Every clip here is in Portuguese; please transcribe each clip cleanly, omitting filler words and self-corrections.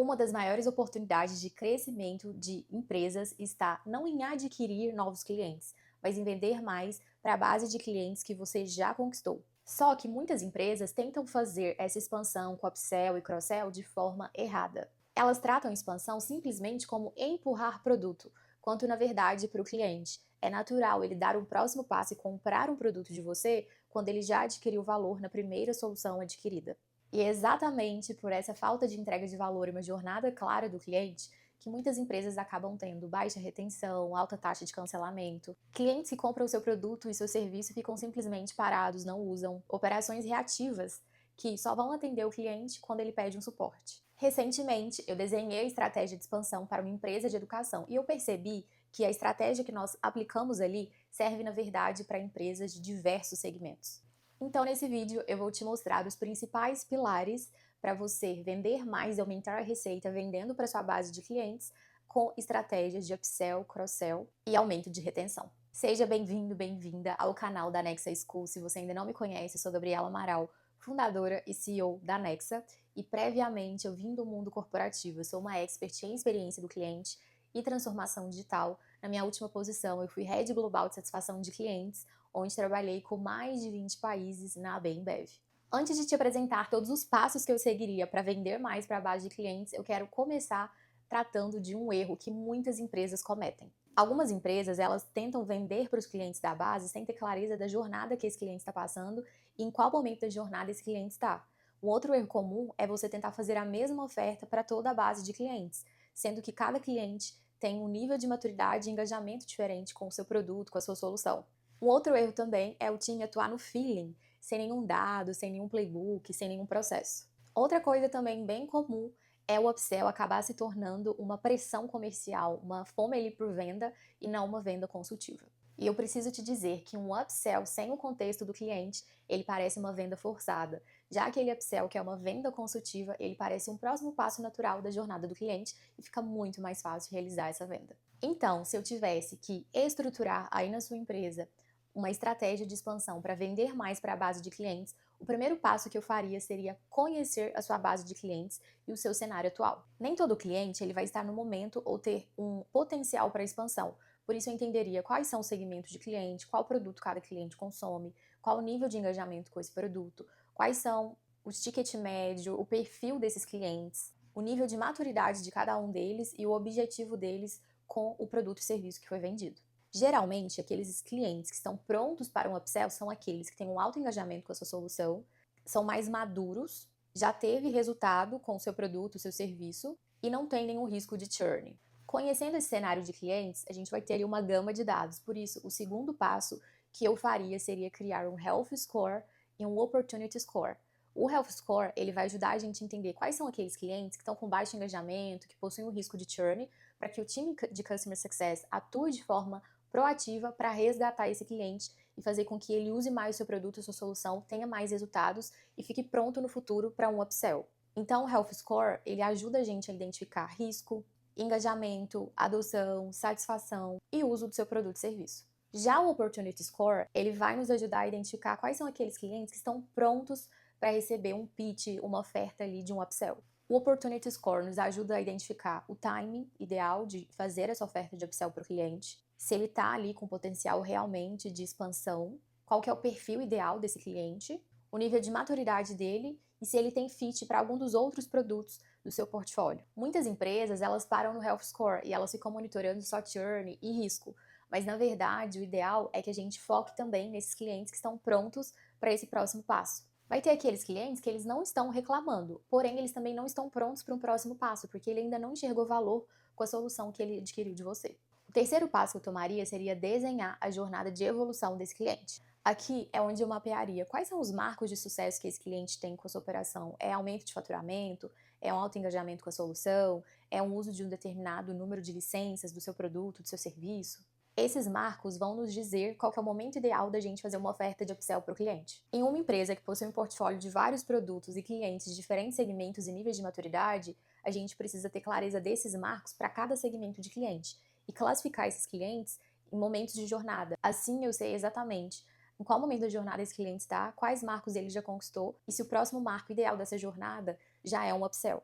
Uma das maiores oportunidades de crescimento de empresas está não em adquirir novos clientes, mas em vender mais para a base de clientes que você já conquistou. Só que muitas empresas tentam fazer essa expansão com upsell e cross-sell de forma errada. Elas tratam a expansão simplesmente como empurrar produto, quanto na verdade para o cliente é natural ele dar um próximo passo e comprar um produto de você quando ele já adquiriu valor na primeira solução adquirida. E é exatamente por essa falta de entrega de valor e uma jornada clara do cliente que muitas empresas acabam tendo baixa retenção, alta taxa de cancelamento. Clientes que compram o seu produto e seu serviço ficam simplesmente parados, não usam. Operações reativas que só vão atender o cliente quando ele pede um suporte. Recentemente, eu desenhei a estratégia de expansão para uma empresa de educação e eu percebi que a estratégia que nós aplicamos ali serve, na verdade, para empresas de diversos segmentos. Então, nesse vídeo, eu vou te mostrar os principais pilares para você vender mais e aumentar a receita vendendo para sua base de clientes com estratégias de upsell, cross-sell e aumento de retenção. Seja bem-vindo, bem-vinda ao canal da Nexa School. Se você ainda não me conhece, eu sou Gabriela Amaral, fundadora e CEO da Nexa, e previamente eu vim do mundo corporativo. Eu sou uma expert em experiência do cliente e transformação digital. Na minha última posição, eu fui Head Global de Satisfação de Clientes, onde trabalhei com mais de 20 países na AB InBev. Antes de te apresentar todos os passos que eu seguiria para vender mais para a base de clientes, eu quero começar tratando de um erro que muitas empresas cometem. Algumas empresas, elas tentam vender para os clientes da base sem ter clareza da jornada que esse cliente está passando e em qual momento da jornada esse cliente está. Um outro erro comum é você tentar fazer a mesma oferta para toda a base de clientes, sendo que cada cliente tem um nível de maturidade e engajamento diferente com o seu produto, com a sua solução. Um outro erro também é o time atuar no feeling, sem nenhum dado, sem nenhum playbook, sem nenhum processo. Outra coisa também bem comum é o upsell acabar se tornando uma pressão comercial, uma fome ali por venda e não uma venda consultiva. E eu preciso te dizer que um upsell sem o contexto do cliente, ele parece uma venda forçada. Já aquele upsell que é uma venda consultiva, ele parece um próximo passo natural da jornada do cliente e fica muito mais fácil realizar essa venda. Então, se eu tivesse que estruturar aí na sua empresa uma estratégia de expansão para vender mais para a base de clientes, o primeiro passo que eu faria seria conhecer a sua base de clientes e o seu cenário atual. Nem todo cliente ele vai estar no momento ou ter um potencial para expansão. Por isso eu entenderia quais são os segmentos de cliente, qual produto cada cliente consome, qual o nível de engajamento com esse produto, quais são os ticket médio, o perfil desses clientes, o nível de maturidade de cada um deles e o objetivo deles com o produto e serviço que foi vendido. Geralmente, aqueles clientes que estão prontos para um upsell são aqueles que têm um alto engajamento com a sua solução, são mais maduros, já teve resultado com o seu produto, o seu serviço e não tem nenhum risco de churn. Conhecendo esse cenário de clientes, a gente vai ter ali uma gama de dados. Por isso, o segundo passo que eu faria seria criar um Health Score e um Opportunity Score. O Health Score, ele vai ajudar a gente a entender quais são aqueles clientes que estão com baixo engajamento, que possuem um risco de churn, para que o time de Customer Success atue de forma proativa para resgatar esse cliente e fazer com que ele use mais o seu produto, a sua solução, tenha mais resultados e fique pronto no futuro para um upsell. Então, o Health Score, ele ajuda a gente a identificar risco, engajamento, adoção, satisfação e uso do seu produto e serviço. Já o Opportunity Score, ele vai nos ajudar a identificar quais são aqueles clientes que estão prontos para receber um pitch, uma oferta ali de um upsell. O Opportunity Score nos ajuda a identificar o timing ideal de fazer essa oferta de upsell para o cliente, se ele está ali com potencial realmente de expansão, qual que é o perfil ideal desse cliente, o nível de maturidade dele e se ele tem fit para algum dos outros produtos do seu portfólio. Muitas empresas, elas param no Health Score e elas ficam monitorando só churn e risco, mas na verdade o ideal é que a gente foque também nesses clientes que estão prontos para esse próximo passo. Vai ter aqueles clientes que eles não estão reclamando, porém eles também não estão prontos para um próximo passo, porque ele ainda não enxergou valor com a solução que ele adquiriu de você. O terceiro passo que eu tomaria seria desenhar a jornada de evolução desse cliente. Aqui é onde eu mapearia quais são os marcos de sucesso que esse cliente tem com a sua operação. É aumento de faturamento? É um alto engajamento com a solução? É um uso de um determinado número de licenças do seu produto, do seu serviço? Esses marcos vão nos dizer qual que é o momento ideal da gente fazer uma oferta de upsell para o cliente. Em uma empresa que possui um portfólio de vários produtos e clientes de diferentes segmentos e níveis de maturidade, a gente precisa ter clareza desses marcos para cada segmento de cliente e classificar esses clientes em momentos de jornada. Assim eu sei exatamente em qual momento da jornada esse cliente está, quais marcos ele já conquistou e se o próximo marco ideal dessa jornada já é um upsell.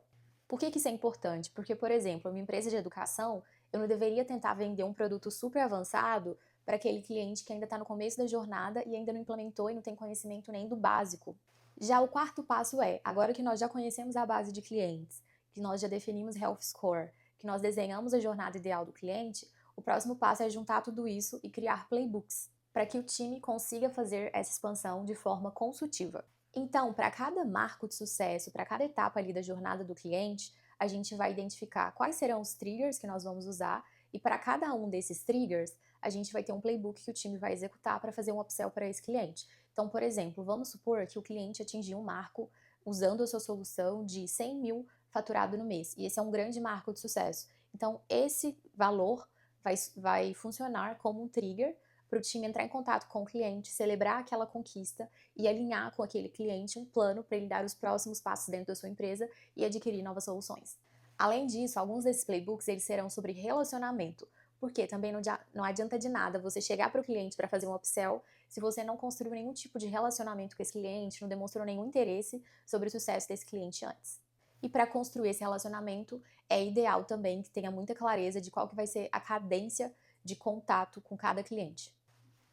Por que que isso é importante? Porque, por exemplo, uma empresa de educação, eu não deveria tentar vender um produto super avançado para aquele cliente que ainda está no começo da jornada e ainda não implementou e não tem conhecimento nem do básico. Já o quarto passo é, agora que nós já conhecemos a base de clientes, que nós já definimos Health Score, que nós desenhamos a jornada ideal do cliente, o próximo passo é juntar tudo isso e criar playbooks, para que o time consiga fazer essa expansão de forma consultiva. Então, para cada marco de sucesso, para cada etapa ali da jornada do cliente, a gente vai identificar quais serão os triggers que nós vamos usar e para cada um desses triggers, a gente vai ter um playbook que o time vai executar para fazer um upsell para esse cliente. Então, por exemplo, vamos supor que o cliente atingiu um marco usando a sua solução de 100 mil faturado no mês, e esse é um grande marco de sucesso. Então, esse valor vai funcionar como um trigger para o time entrar em contato com o cliente, celebrar aquela conquista e alinhar com aquele cliente um plano para ele dar os próximos passos dentro da sua empresa e adquirir novas soluções. Além disso, alguns desses playbooks eles serão sobre relacionamento, porque também não adianta de nada você chegar para o cliente para fazer um upsell se você não construiu nenhum tipo de relacionamento com esse cliente, não demonstrou nenhum interesse sobre o sucesso desse cliente antes. E para construir esse relacionamento, é ideal também que tenha muita clareza de qual que vai ser a cadência de contato com cada cliente.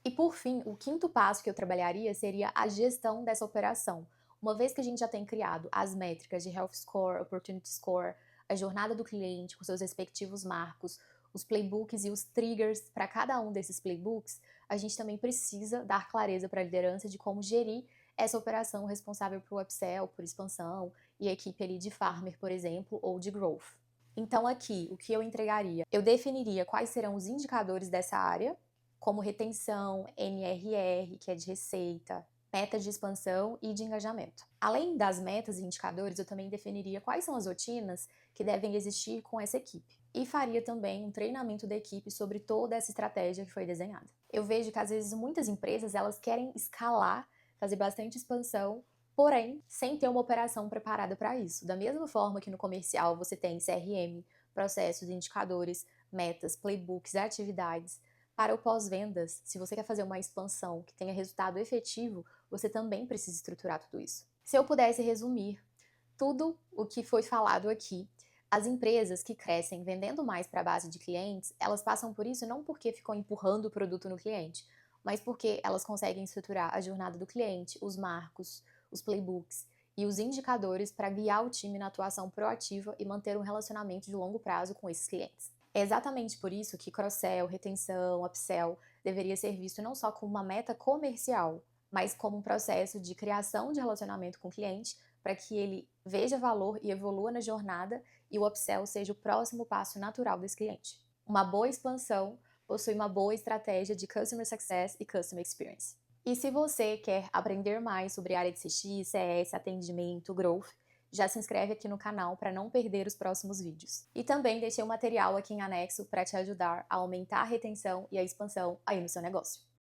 E por fim, o quinto passo que eu trabalharia seria a gestão dessa operação. Uma vez que a gente já tem criado as métricas de Health Score, Opportunity Score, a jornada do cliente com seus respectivos marcos, os playbooks e os triggers para cada um desses playbooks, a gente também precisa dar clareza para a liderança de como gerir essa operação responsável por upsell, por expansão e a equipe ali de farmer, por exemplo, ou de growth. Então aqui, o que eu entregaria? Eu definiria quais serão os indicadores dessa área, como retenção, NRR, que é de receita, metas de expansão e de engajamento. Além das metas e indicadores, eu também definiria quais são as rotinas que devem existir com essa equipe. E faria também um treinamento da equipe sobre toda essa estratégia que foi desenhada. Eu vejo que às vezes muitas empresas elas querem escalar, fazer bastante expansão, porém sem ter uma operação preparada para isso. Da mesma forma que no comercial você tem CRM, processos, indicadores, metas, playbooks, atividades. Para o pós-vendas, se você quer fazer uma expansão que tenha resultado efetivo, você também precisa estruturar tudo isso. Se eu pudesse resumir tudo o que foi falado aqui, as empresas que crescem vendendo mais para a base de clientes, elas passam por isso não porque ficam empurrando o produto no cliente, mas porque elas conseguem estruturar a jornada do cliente, os marcos, os playbooks e os indicadores para guiar o time na atuação proativa e manter um relacionamento de longo prazo com esses clientes. É exatamente por isso que cross-sell, retenção, upsell deveria ser visto não só como uma meta comercial, mas como um processo de criação de relacionamento com o cliente para que ele veja valor e evolua na jornada e o upsell seja o próximo passo natural desse cliente. Uma boa expansão possui uma boa estratégia de Customer Success e Customer Experience. E se você quer aprender mais sobre a área de CX, CS, atendimento, growth, já se inscreve aqui no canal para não perder os próximos vídeos. E também deixei um material aqui em anexo para te ajudar a aumentar a retenção e a expansão aí no seu negócio.